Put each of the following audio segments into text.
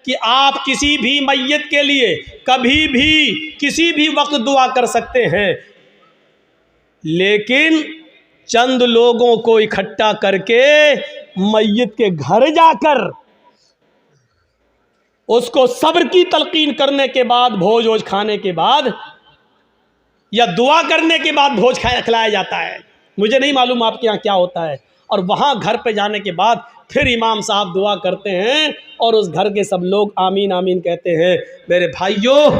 कि आप किसी भी मैयत के लिए कभी भी किसी भी वक्त दुआ कर सकते हैं, लेकिन चंद लोगों को इकट्ठा करके मैयत के घर जाकर उसको सब्र की तलकीन करने के बाद, भोज वोज खाने के बाद या दुआ करने के बाद भोज खिलाया जाता है। मुझे नहीं मालूम आपके यहाँ क्या होता है। और वहाँ घर पे जाने के बाद फिर इमाम साहब दुआ करते हैं और उस घर के सब लोग आमीन आमीन कहते हैं। मेरे भाइयों,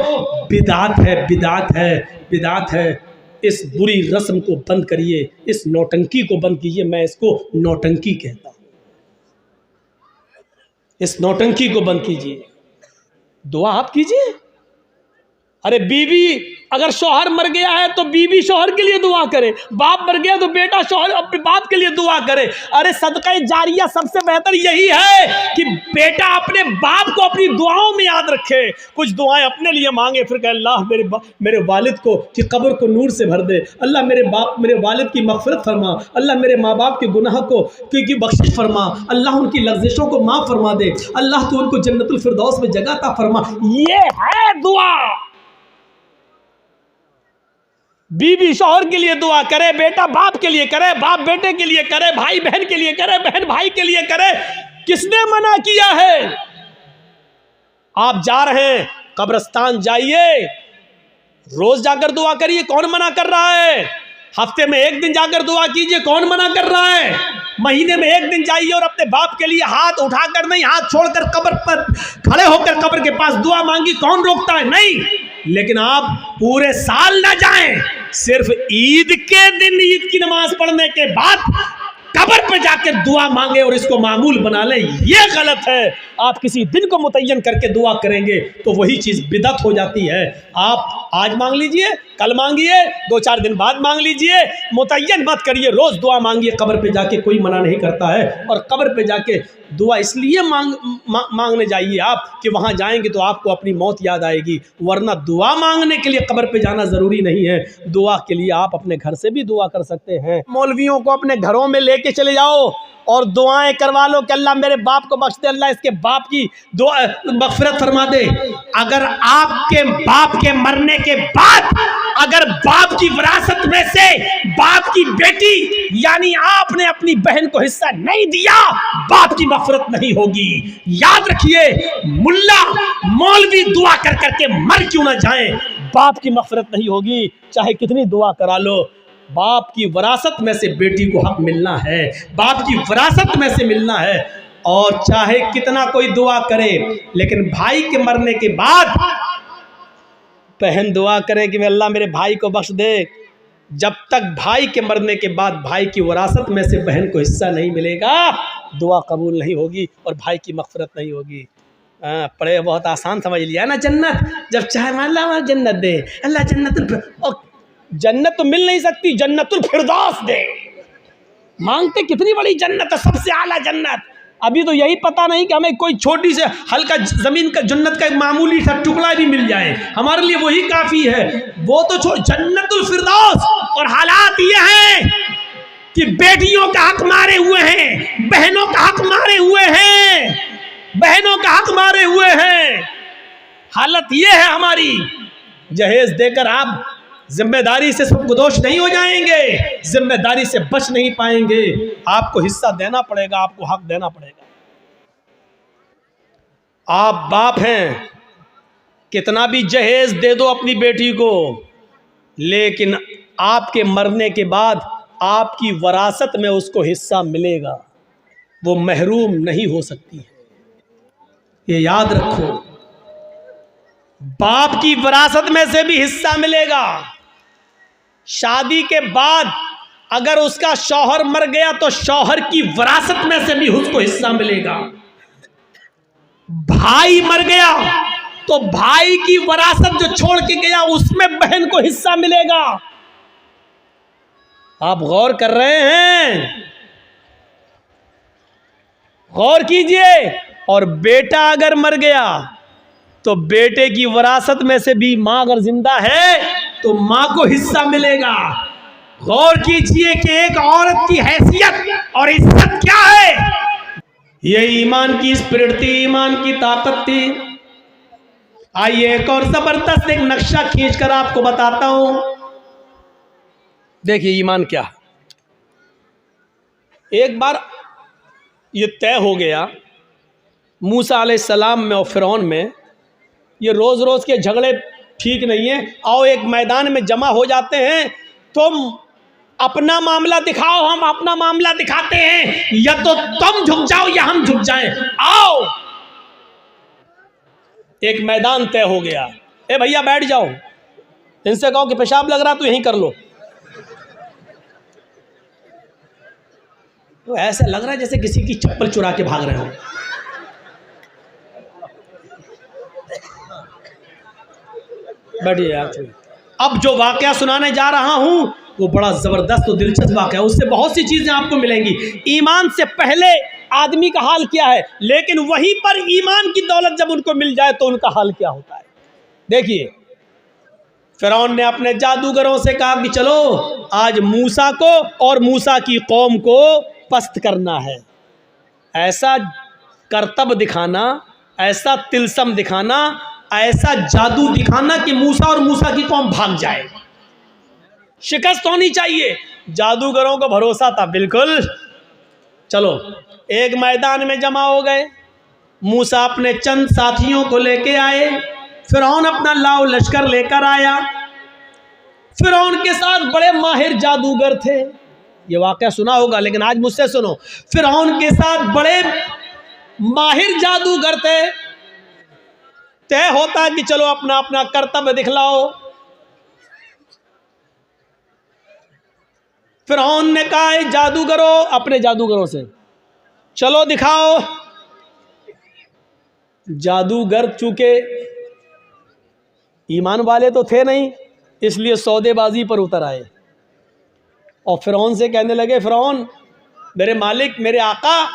बिदात है, बिदात है, बिदात है। इस बुरी रस्म को बंद करिए, इस नौटंकी को बंद कीजिए। मैं इसको नौटंकी कहता हूँ। इस नौटंकी को बंद कीजिए, दुआ आप कीजिए। अरे बीवी, अगर शौहर मर गया है तो बीवी शौहर के लिए दुआ करे, बाप मर गया तो बेटा शौहर अपने बाप के लिए दुआ करे। अरे सदका जारिया सबसे बेहतर यही है कि बेटा अपने बाप को अपनी दुआओं में याद रखे, कुछ दुआएं अपने लिए मांगे, फिर कहे अल्लाह मेरे वालिद को कि कब्र को नूर से भर दे, अल्लाह मेरे वालिद की मग़फ़िरत फरमा, अल्लाह मेरे माँ बाप के गुनाह को की बख्शिश फरमा, अल्लाह उनकी लग़्ज़िशों को माफ़ फरमा दे, अल्लाह तो उनको जन्नतुल फिरदौस में जगह अता फरमा। ये है दुआ। बीवी शौहर के लिए दुआ करे, बेटा बाप के लिए करे, बाप बेटे के लिए करे, भाई बहन के लिए करे, बहन भाई के लिए करे। किसने मना किया है? आप जा रहे हैं कब्रिस्तान, जाइए, रोज जाकर दुआ करिए, कौन मना कर रहा है? हफ्ते में एक दिन जाकर दुआ कीजिए, कौन मना कर रहा है? महीने में एक दिन जाइए और अपने बाप के लिए हाथ उठाकर नहीं, हाथ छोड़कर कब्र पर खड़े होकर कब्र के पास दुआ मांगी, कौन रोकता है? नहीं। लेकिन आप पूरे साल ना जाएं, सिर्फ ईद के दिन ईद की नमाज पढ़ने के बाद कब्र पे जाकर दुआ मांगे और इसको मामूल बना लें, ये गलत है। आप किसी दिन को मुतय्यन करके दुआ करेंगे तो वही चीज़ बिदअत हो जाती है। आप आज मांग लीजिए, कल मांगिए, 2-4 दिन बाद मांग लीजिए, मुतय्यन मत करिए, रोज़ दुआ मांगिए। कब्र पे जाके कोई मना नहीं करता है। और कब्र पे जाके दुआ इसलिए मांगने जाइए आप कि वहाँ जाएंगे तो आपको अपनी मौत याद आएगी, वरना दुआ मांगने के लिए कब्र पे जाना ज़रूरी नहीं है। दुआ के लिए आप अपने घर से भी दुआ कर सकते हैं। मौलवियों को अपने घरों में लेके चले जाओ और दुआएं करवा लो कि अल्लाह मेरे बाप को बख्श दे, अल्लाह इसके बाप की दुआ मग़फ़िरत फरमा दे। अगर आपके बाप के मरने के बाद अगर बाप की विरासत में से बाप की बेटी यानी आपने अपनी बहन को हिस्सा नहीं दिया, बाप की मग़फ़िरत नहीं होगी। याद रखिए, मुल्ला मौलवी दुआ कर करके मर क्यों ना जाएं, बाप की मग़फ़िरत नहीं होगी, चाहे कितनी दुआ करा लो। बाप की विरासत में से बेटी को हक मिलना है, बाप की विरासत में से मिलना है। और चाहे कितना कोई दुआ करे, लेकिन भाई के मरने के बाद बहन दुआ करे कि अल्लाह मेरे भाई को बख्श दे, जब तक भाई के मरने के बाद भाई की विरासत में से बहन को हिस्सा नहीं मिलेगा, दुआ कबूल नहीं होगी और भाई की मग़फ़िरत नहीं होगी। पढ़े बहुत आसान समझ लिया ना। जन्नत जब चाहे अल्लाह जन्नत दे, अल्लाह जन्नत तो मिल नहीं सकती, जन्नतुल फिरदौस दे। मांगते कितनी बड़ी जन्नत है, सबसे आला जन्नत। अभी तो यही पता नहीं कि हमें कोई छोटी से हल्का ज़मीन का जन्नत का एक मामूली सा टुकड़ा भी मिल जाए, हमारे लिए वही काफ़ी है। वो तो जन्नतुल फिरदौस। और हालात ये हैं कि बेटियों का हक मारे हुए हैं, बहनों का हक मारे हुए हैं, बहनों का हक मारे हुए हैं। हालत ये है हमारी। जहेज देकर आप जिम्मेदारी से सबकुदोश नहीं हो जाएंगे, जिम्मेदारी से बच नहीं पाएंगे। आपको हिस्सा देना पड़ेगा, आपको हक देना पड़ेगा। आप बाप हैं, कितना भी जहेज दे दो अपनी बेटी को, लेकिन आपके मरने के बाद आपकी वरासत में उसको हिस्सा मिलेगा, वो महरूम नहीं हो सकती है। ये याद रखो, बाप की विरासत में से भी हिस्सा मिलेगा। शादी के बाद अगर उसका शौहर मर गया तो शौहर की विरासत में से भी उसको हिस्सा मिलेगा। भाई मर गया तो भाई की विरासत जो छोड़ के गया उसमें बहन को हिस्सा मिलेगा। आप गौर कर रहे हैं? गौर कीजिए। और बेटा अगर मर गया तो बेटे की विरासत में से भी, माँ अगर जिंदा है तो माँ को हिस्सा मिलेगा। गौर कीजिए कि एक औरत की हैसियत और इज्जत क्या है। ये ईमान की स्पिरिट थी, ईमान की ताकत थी। आइए एक और जबरदस्त एक नक्शा खींचकर आपको बताता हूं। देखिए ईमान क्या। एक बार ये तय हो गया मूसा अलैहिस्सलाम में और फिरौन में, ये रोज रोज के झगड़े ठीक नहीं है, आओ एक मैदान में जमा हो जाते हैं, तुम अपना मामला दिखाओ, हम अपना मामला दिखाते हैं, या तो तुम झुक जाओ या हम झुक जाएं, आओ। एक मैदान तय हो गया। ए भैया बैठ जाओ, इनसे कहो कि पेशाब लग रहा तो यहीं कर लो। तो ऐसा लग रहा है जैसे किसी की चप्पल चुरा के भाग रहे हो। बैठिए यार। अब जो वाकया सुनाने जा रहा हूं वो बड़ा जबरदस्त और दिलचस्प वाकया है, उससे बहुत सी चीजें आपको मिलेंगी। ईमान से पहले आदमी का हाल क्या है, लेकिन वहीं पर ईमान की दौलत जब उनको मिल जाए तो उनका हाल क्या होता है। देखिए फिरौन ने अपने जादूगरों से कहा कि चलो आज मूसा को और मूसा की कौम को पस्त करना है, ऐसा करतब दिखाना, ऐसा तिलसम दिखाना, ऐसा जादू दिखाना कि मूसा और मूसा की कौम भाग जाए। शिकस्त होनी चाहिए। जादूगरों को भरोसा था बिल्कुल। चलो एक मैदान में जमा हो गए, मूसा अपने चंद साथियों को लेके आए, फिरौन अपना लाव लश्कर लेकर आया। फिरौन के साथ बड़े माहिर जादूगर थे, ये वाकया सुना होगा, लेकिन आज मुझसे सुनो। फिरौन के साथ बड़े माहिर जादूगर थे। तय होता कि चलो अपना अपना कर्तव्य दिखलाओ। फिरौन ने कहा जादूगरों, अपने जादूगरों से चलो दिखाओ। जादूगर चूंकि ईमान वाले तो थे नहीं, इसलिए सौदेबाजी पर उतर आए और फिरौन से कहने लगे, फिरौन मेरे मालिक, मेरे आका,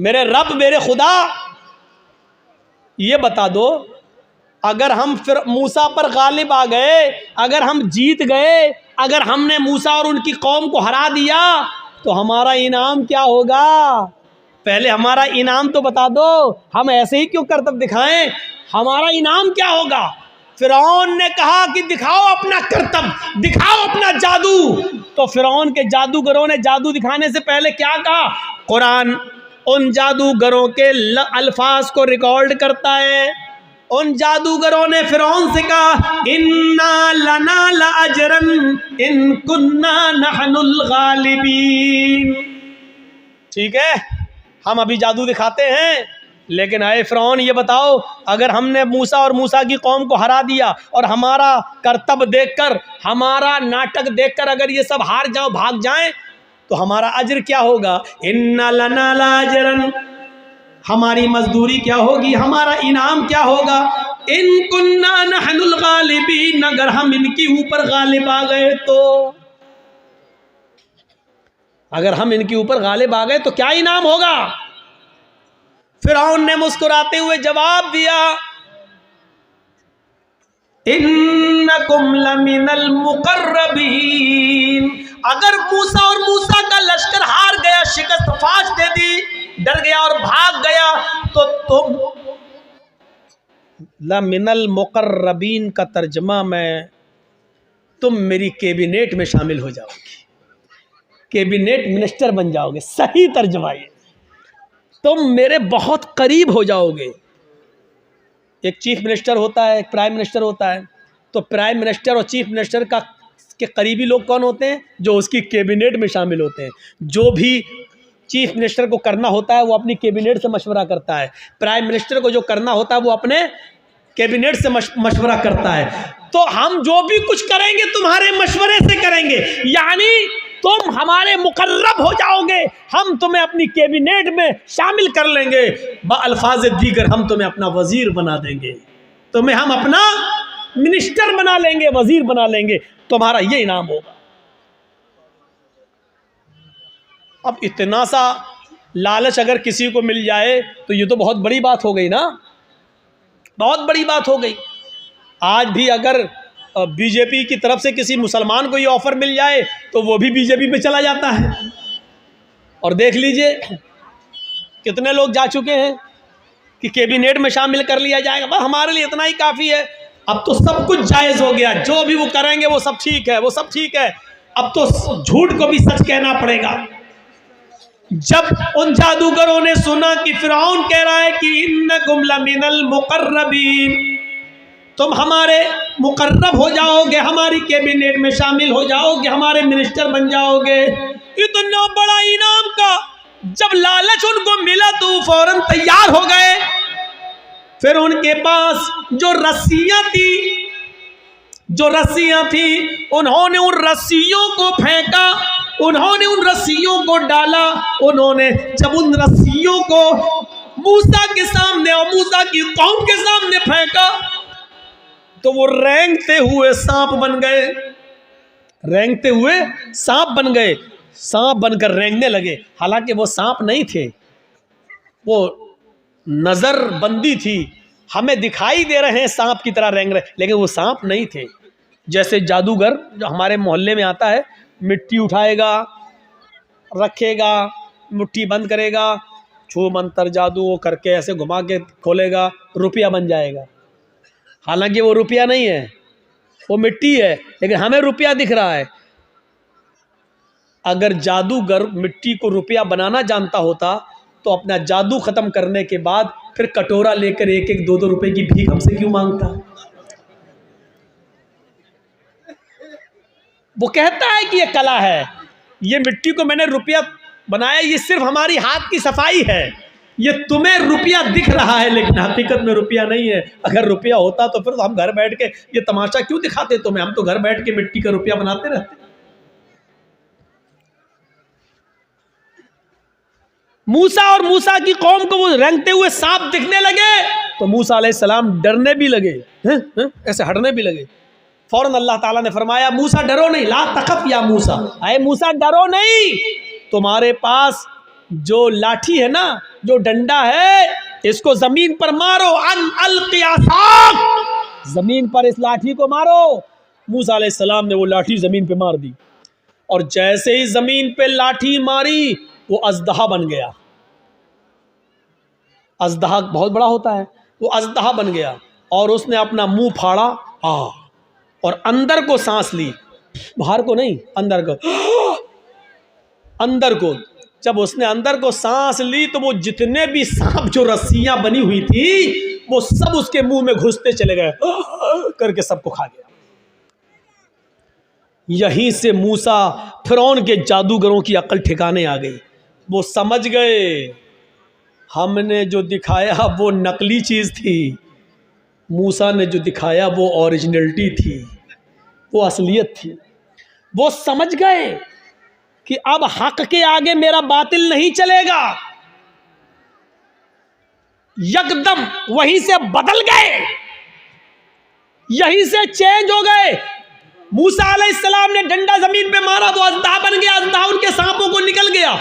मेरे रब, मेरे खुदा, ये बता दो अगर हम फिर मूसा पर गालिब आ गए, अगर हम जीत गए, अगर हमने मूसा और उनकी कौम को हरा दिया तो हमारा इनाम क्या होगा। पहले हमारा इनाम तो बता दो, हम ऐसे ही क्यों करतब दिखाएं, हमारा इनाम क्या होगा। फिरौन ने कहा कि दिखाओ अपना करतब, दिखाओ अपना जादू। तो फिरौन के जादूगरों ने जादू दिखाने से पहले क्या कहा। कुरान उन जादूगरों के अल्फाज को रिकॉर्ड करता है। उन जादूगरों ने फिरौन से कहा, इन्ना लना लाजरन इन कुन्ना नहनुल गालिबीन। ठीक है, हम अभी जादू दिखाते हैं, लेकिन आए फिरौन ये बताओ अगर हमने मूसा और मूसा की कौम को हरा दिया और हमारा करतब देखकर, हमारा नाटक देखकर अगर ये सब हार जाओ, भाग जाएं, तो हमारा अज्र क्या होगा। इन्ना लना लाजरन, हमारी मजदूरी क्या होगी, हमारा इनाम क्या होगा। इन कुन्ना नहनुल गालिबीन, अगर हम इनके ऊपर गालिब आ गए तो, अगर हम इनके ऊपर गालिब आ गए तो क्या इनाम होगा। फिरौन ने मुस्कुराते हुए जवाब दिया, इन्नकुम लमिनल मुकर्रबीन, अगर मूसा और मूसा का लश्कर हार गया, शिकस्त फाश दे दी, डर गया और भाग गया, तो तुम लमिनल मुकर्रबीन का तर्जमा मैं, तुम मेरी कैबिनेट में शामिल हो जाओगे, कैबिनेट मिनिस्टर बन जाओगे। सही तर्जमा ये, तुम मेरे बहुत करीब हो जाओगे। एक चीफ मिनिस्टर होता है, एक प्राइम मिनिस्टर होता है, तो प्राइम मिनिस्टर और चीफ मिनिस्टर का के करीबी लोग कौन होते हैं, जो उसकी कैबिनेट में शामिल होते हैं। जो भी चीफ मिनिस्टर को करना होता है वो अपनी कैबिनेट से मशवरा करता है, प्राइम मिनिस्टर को जो करना होता है वो अपने कैबिनेट से मशवरा करता है। तो हम जो भी कुछ करेंगे तुम्हारे मशवरे से करेंगे, यानी तुम हमारे मुकर्रब हो जाओगे, हम तुम्हें अपनी कैबिनेट में शामिल कर लेंगे। अल्फाज दीगर हम तुम्हें अपना वजीर बना देंगे, तुम्हें हम अपना मिनिस्टर बना लेंगे, वजीर बना लेंगे, तुम्हारा ये इनाम होगा। अब इतना सा लालच अगर किसी को मिल जाए तो ये तो बहुत बड़ी बात हो गई ना, बहुत बड़ी बात हो गई। आज भी अगर बीजेपी की तरफ से किसी मुसलमान को ये ऑफर मिल जाए तो वो भी बीजेपी में चला जाता है। और देख लीजिए कितने लोग जा चुके हैं कि कैबिनेट में शामिल कर लिया जाएगा, बस हमारे लिए इतना ही काफ़ी है। अब तो सब कुछ जायज़ हो गया, जो भी वो करेंगे वो सब ठीक है, वो सब ठीक है। अब तो झूठ को भी सच कहना पड़ेगा। जब उन जादूगरों ने सुना कि फिरौन कह रहा है कि इन्नकुम लमिनल मुकर्रबीन, तुम हमारे मुकर्रब हो जाओगे, हमारी कैबिनेट में शामिल हो जाओगे, हमारे मिनिस्टर बन जाओगे, इतना बड़ा इनाम का जब लालच उनको मिला तो फौरन तैयार हो गए। फिर उनके पास जो रस्सियां थी उन्होंने उन रस्सियों को फेंका, उन्होंने उन रस्सियों को डाला। उन्होंने जब उन रस्सियों को मूसा के सामने और मूसा की कौम के सामने फेंका तो वो रेंगते हुए सांप बन गए, रेंगते हुए सांप बन गए, सांप बनकर रेंगने लगे। हालांकि वो सांप नहीं थे, वो नजर बंदी थी, हमें दिखाई दे रहे हैं सांप की तरह रेंग रहे, लेकिन वो सांप नहीं थे। जैसे जादूगर जो हमारे मोहल्ले में आता है, मिट्टी उठाएगा, रखेगा, मुट्ठी बंद करेगा, छू मंतर जादू वो करके ऐसे घुमा के खोलेगा, रुपया बन जाएगा। हालांकि वो रुपया नहीं है, वो मिट्टी है, लेकिन हमें रुपया दिख रहा है। अगर जादूगर मिट्टी को रुपया बनाना जानता होता तो अपना जादू खत्म करने के बाद फिर कटोरा लेकर 1-1, 2-2 रुपए की भीख हमसे क्यों मांगता? वो कहता है कि ये कला है, ये मिट्टी को मैंने रुपया बनाया, ये सिर्फ हमारी हाथ की सफाई है, ये तुम्हें रुपया दिख रहा है लेकिन हकीकत में रुपया नहीं है। अगर रुपया होता तो फिर तो हम घर बैठ के ये तमाशा क्यों दिखाते तुम्हें, हम तो घर बैठ के मिट्टी का रुपया बनाते रहते। मूसा और मूसा की कौम को वो रेंगते हुए सांप दिखने लगे तो मूसा अलैहिस्सलाम डरने भी लगे, ऐसे हटने भी लगे। फौरन अल्लाह ताला ने फरमाया, मूसा डरो नहीं, ला तखफ या मूसा, अरे मूसा डरो नहीं, तुम्हारे पास जो लाठी है ना, जो डंडा है, इसको जमीन पर मारो, जमीन पर इस लाठी को मारो। मूसा अलैहिस्सलाम ने वो लाठी जमीन पे मार दी और जैसे ही जमीन पे लाठी मारी वो अजदहा बन गया। अजदहा बहुत बड़ा होता है, वो अजदहा बन गया और उसने अपना मुंह फाड़ा और अंदर को सांस ली, बाहर को नहीं, अंदर को। अंदर को जब उसने अंदर को सांस ली तो वो जितने भी सांप जो रस्सियां बनी हुई थी वो सब उसके मुंह में घुसते चले गए, करके सबको खा गया। यहीं से मूसा फिरौन के जादूगरों की अकल ठिकाने आ गई। वो समझ गए हमने जो दिखाया वो नकली चीज़ थी, मूसा ने जो दिखाया वो ओरिजिनलिटी थी, वो असलियत थी। वो समझ गए कि अब हक के आगे मेरा बातिल नहीं चलेगा। यकदम वहीं से बदल गए, यहीं से चेंज हो गए। मूसा अलैहिस्सलाम ने डंडा जमीन पे मारा, वो अजदहा बन गया, अजदहा उनके सांपों को निकल गया।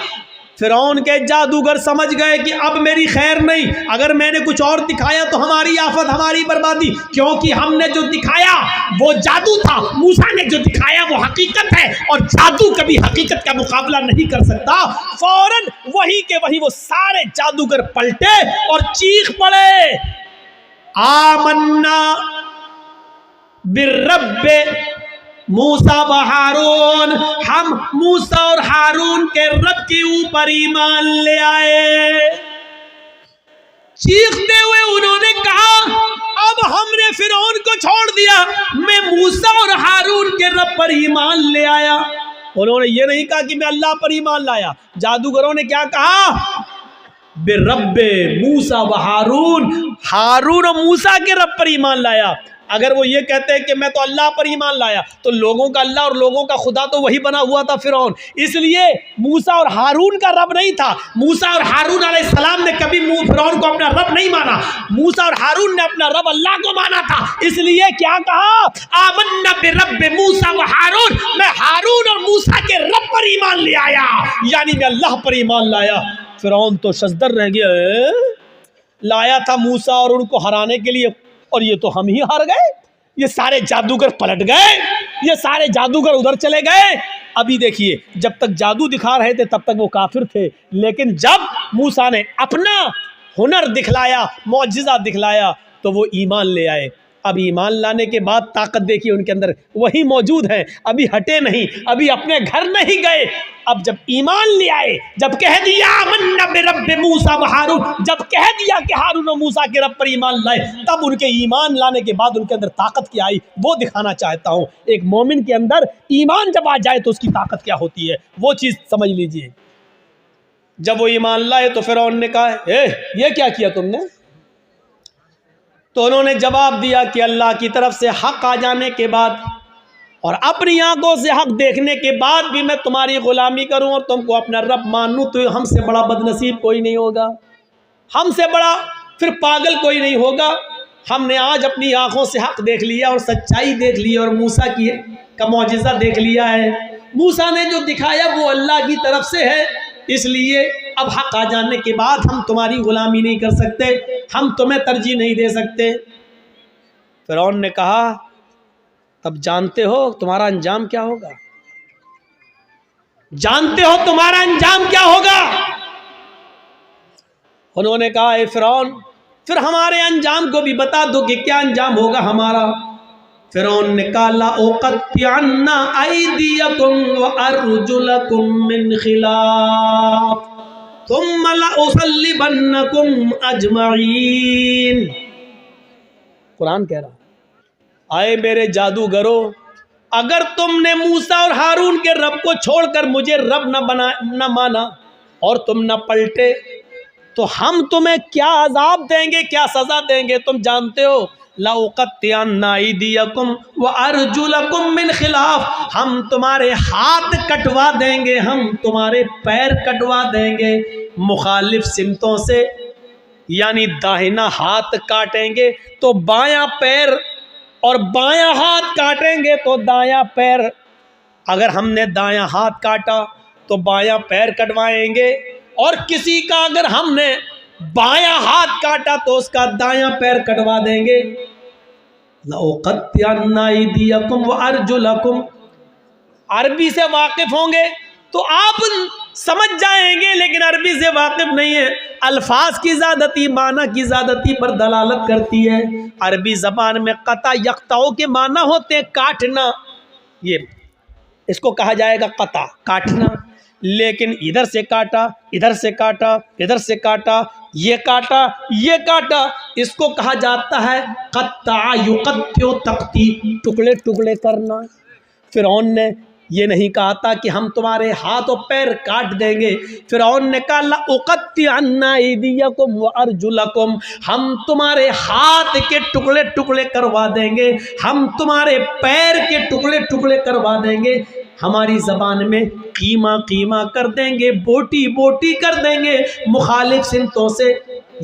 फिरौन के जादूगर समझ गए कि अब मेरी खैर नहीं, अगर मैंने कुछ और दिखाया तो हमारी आफत, हमारी बर्बादी, क्योंकि हमने जो दिखाया वो जादू था, मूसा ने जो दिखाया वो हकीकत है और जादू कभी हकीकत का मुकाबला नहीं कर सकता। फौरन वही के वही वो सारे जादूगर पलटे और चीख पड़े, आमन्ना बिर्रब्बे मूसा व हारून, हम मूसा और हारून के रब के ऊपर ईमान ले आए। चीखते हुए उन्होंने कहा, अब हमने फिरौन को छोड़ दिया, मैं मूसा और हारून के रब पर ईमान ले आया। उन्होंने ये नहीं कहा कि मैं अल्लाह पर ईमान लाया। जादूगरों ने क्या कहा, बिरब्बे मूसा व हारून, हारून और मूसा के रब पर ईमान लाया। अगर वो ये कहते हैं कि मैं तो अल्लाह पर ईमान लाया, तो लोगों का अल्लाह और लोगों का खुदा तो वही बना हुआ था फिरौन, इसलिए मूसा और हारून का रब नहीं था। मूसा और हारून अलैहिस्सलाम ने कभी फिरौन को अपना रब नहीं माना, मूसा और हारून ने अपना रब अल्लाह को माना था। इसलिए क्या कहा, आमन्ना बिरब्बि मूसा व हारून, मैं हारून और मूसा के रब पर ईमान ले आया, यानी मैं अल्लाह पर ईमान लाया। फिरौन तो शजदर रह गया, लाया था मूसा और उनको हराने के लिए, और ये तो हम ही हार गए। ये सारे जादूगर पलट गए, ये सारे जादूगर उधर चले गए। अभी देखिए, जब तक जादू दिखा रहे थे तब तक वो काफिर थे, लेकिन जब मूसा ने अपना हुनर दिखलाया, मौजिज़ा दिखलाया, तो वो ईमान ले आए। अब ईमान लाने के बाद ताकत देखिए उनके अंदर वही मौजूद है, अभी हटे नहीं, अभी अपने घर नहीं गए। अब जब ईमान ले आए, जब कह दिया आमन्ना बिरब्बि मूसा व हारून, जब कह दिया कि हारून और मूसा के रब पर ईमान लाए, तब उनके ईमान लाने के बाद उनके अंदर ताकत क्या आई, वो दिखाना चाहता हूँ। एक मोमिन के अंदर ईमान जब आ जाए तो उसकी ताकत क्या होती है, वो चीज़ समझ लीजिए। जब वो ईमान लाए तो फिरौन ने कहा, ये क्या किया तुमने? तो उन्होंने जवाब दिया कि अल्लाह की तरफ से हक आ जाने के बाद और अपनी आंखों से हक देखने के बाद भी मैं तुम्हारी गुलामी करूं और तुमको अपना रब मानूं, तो हमसे बड़ा बदनसीब कोई नहीं होगा, हमसे बड़ा फिर पागल कोई नहीं होगा। हमने आज अपनी आंखों से हक देख लिया और सच्चाई देख ली और मूसा की का मौजिज़ा देख लिया है। मूसा ने जो दिखाया वो अल्लाह की तरफ से है, इसलिए अब हक आ जाने के बाद हम तुम्हारी गुलामी नहीं कर सकते, हम तुम्हें तरजीह नहीं दे सकते। फिरौन ने कहा, तब जानते हो तुम्हारा अंजाम क्या होगा, जानते हो तुम्हारा अंजाम क्या होगा? उन्होंने कहा, ए फिरौन, फिर हमारे अंजाम को भी बता दो कि क्या अंजाम होगा हमारा। फिरौन ने कहा, लअक़त्तिअन्ना अयदियकुम व अर्जुलकुम मिन खिलाफ थुम्मा लअसल्लिबन्नकुम अजमईन। कुरान कह रहा, आए मेरे जादूगरों, अगर तुमने मूसा और हारून के रब को छोड़कर मुझे रब न माना और तुम न पलटे, तो हम तुम्हें क्या अजाब देंगे, क्या सजा देंगे तुम जानते हो। लअक़त्तिअन्ना अयदियकुम व अर्जुलकुम मिन खिलाफ, हम तुम्हारे हाथ कटवा देंगे, हम तुम्हारे पैर कटवा देंगे मुखालिफ सिमतों से, यानी दाहिना हाथ काटेंगे तो बायां पैर और बायां हाथ काटेंगे तो दायां पैर। अगर हमने दायां हाथ काटा तो बायां पैर कटवाएंगे, और किसी का अगर हमने बायां हाथ काटा तो उसका दायां पैर कटवा देंगे। लअक़त्तिअन्ना अयदियकुम व अर्जुलकुम, अरबी से वाकिफ होंगे तो आप समझ जाएंगे, लेकिन अरबी से वाकिफ नहीं है, अल्फाज की ज़्यादती माना की ज़्यादती पर दलालत करती है। अरबी ज़बान में क़ता यक़ताओ के माना होते हैं काटना, ये इसको कहा जाएगा क़ता, काटना, लेकिन इधर से काटा, इधर से काटा, इधर से काटा, ये काटा, ये काटा, इसको कहा जाता है क़त्ता युक़त्तिउ तक़ती, टुकड़े टुकड़े करना। फिरौन ने ये नहीं कहा था कि हम तुम्हारे हाथ और पैर काट देंगे, फिरौन ने कहा लअक़त्तिअन्ना अयदियकुम व अर्जुलकुम, हम तुम्हारे हाथ के टुकड़े टुकड़े करवा देंगे, हम तुम्हारे पैर के टुकड़े टुकड़े करवा देंगे, हमारी ज़बान में कीमा कीमा कर देंगे, बोटी बोटी कर देंगे मुखालिफ सिमतों से।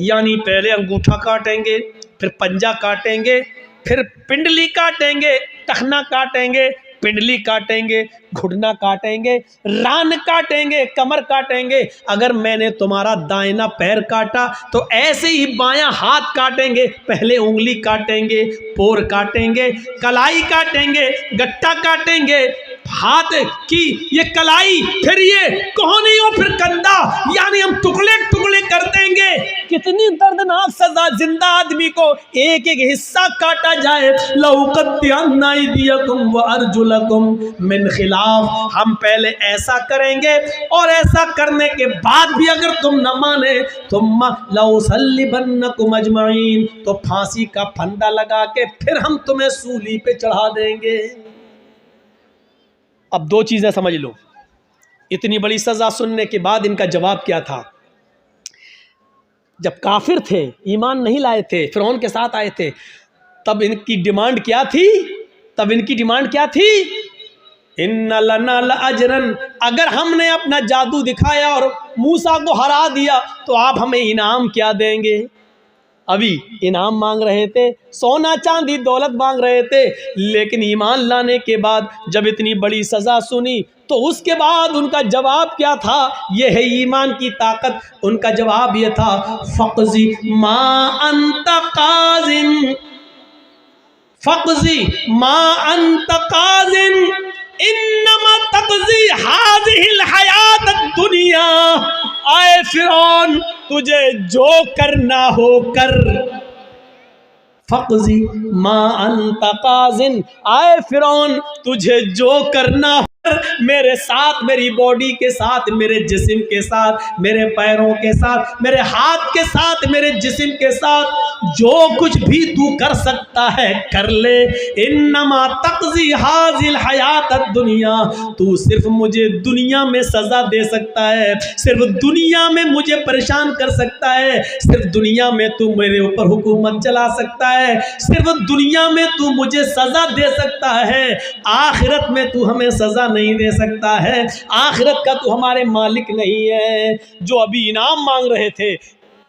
यानी पहले अंगूठा काटेंगे, फिर पंजा काटेंगे, फिर पिंडली काटेंगे, टखना काटेंगे, पिंडली काटेंगे, घुटना काटेंगे, रान काटेंगे, कमर काटेंगे। अगर मैंने तुम्हारा दाहिना पैर काटा तो ऐसे ही बायां हाथ काटेंगे, पहले उंगली काटेंगे, पोर काटेंगे, कलाई काटेंगे, गट्टा काटेंगे, हाथ की ये कलाई, फिर ये कोहनी और फिर कंधा, यानी हम टुकड़े टुकड़े कर देंगे। कितनी दर्दनाक सजा, जिंदा आदमी को एक एक हिस्सा काटा जाए। लअक़त्तिअन्ना अयदियकुम व अर्जुलकुम मिन खिलाफ, हम पहले ऐसा करेंगे और ऐसा करने के बाद भी अगर तुम न माने तुम लअसल्लिबन्नकुम अजमईन, तो फांसी का फंदा लगा के फिर हम तुम्हें सूली पे चढ़ा देंगे। अब दो चीज़ें समझ लो, इतनी बड़ी सज़ा सुनने के बाद इनका जवाब क्या था। जब काफिर थे, ईमान नहीं लाए थे, फिरौन के साथ आए थे, तब इनकी डिमांड क्या थी, तब इनकी डिमांड क्या थी, इन्ना लना लअजरन, अगर हमने अपना जादू दिखाया और मूसा को हरा दिया तो आप हमें इनाम क्या देंगे। अभी इनाम मांग रहे थे, सोना चांदी दौलत मांग रहे थे, लेकिन ईमान लाने के बाद जब इतनी बड़ी सज़ा सुनी तो उसके बाद उनका जवाब क्या था। यह है ईमान की ताकत। उनका जवाब यह था, फ़क़ज़ी मा अंत क़ाज़िन, फ़क़ज़ी मा अंत क़ाज़िन इन्नमा तक़ज़ी हाज़िहिल हयात दुनिया, आए फिरौन तुझे जो करना हो कर। फ़क़ज़ी मा अंत क़ाज़िन, आए फिरौन तुझे जो करना हो मेरे साथ, मेरी बॉडी के साथ, मेरे जिस्म के साथ, मेरे पैरों के साथ, मेरे हाथ के साथ, मेरे जिस्म के साथ जो कुछ भी तू कर सकता है कर ले। इन्नमा तक़ज़ी हाज़िल हयात दुनिया, तू सिर्फ मुझे दुनिया में सज़ा दे सकता है, सिर्फ दुनिया में मुझे परेशान कर सकता है, सिर्फ दुनिया में तू मेरे ऊपर हुकूमत चला सकता है, सिर्फ दुनिया में तू मुझे सज़ा दे सकता है, आखिरत में तू हमें सज़ा नहीं दे सकता है, आखिरत का तू हमारे मालिक नहीं है। जो अभी इनाम मांग रहे थे,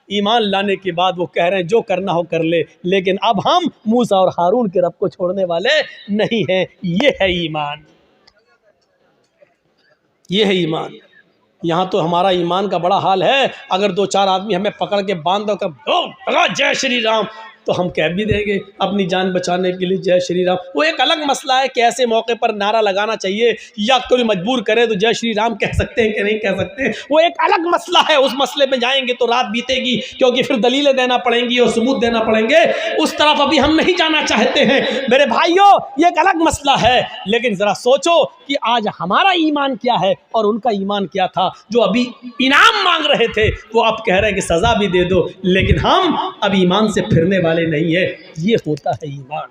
ईमान लाने के बाद वो कह रहे हैं जो करना हो कर ले, लेकिन अब हम मूसा और हारून के रब को छोड़ने वाले नहीं हैं। ये है ईमान, ये है ईमान। यहाँ तो हमारा ईमान का बड़ा हाल है, अगर दो चार आदमी हमें पकड़ के बांध दो कर जय श्री राम, तो हम कह भी देंगे अपनी जान बचाने के लिए जय श्री राम। वो एक अलग मसला है कि ऐसे मौके पर नारा लगाना चाहिए या कोई मजबूर करे तो जय श्री राम कह सकते हैं कि नहीं कह सकते, वो एक अलग मसला है। उस मसले में जाएंगे तो रात बीतेगी, क्योंकि फिर दलीलें देना पड़ेंगी और सबूत देना पड़ेंगे। उस तरफ अभी हम नहीं जाना चाहते हैं मेरे भाइयों, ये एक अलग मसला है। लेकिन ज़रा सोचो कि आज हमारा ईमान क्या है और उनका ईमान क्या था। जो अभी इनाम मांग रहे थे वो अब कह रहे हैं कि सज़ा भी दे दो, लेकिन हम अब ईमान से फिरने वाले नहीं है। ये होता है ईमान।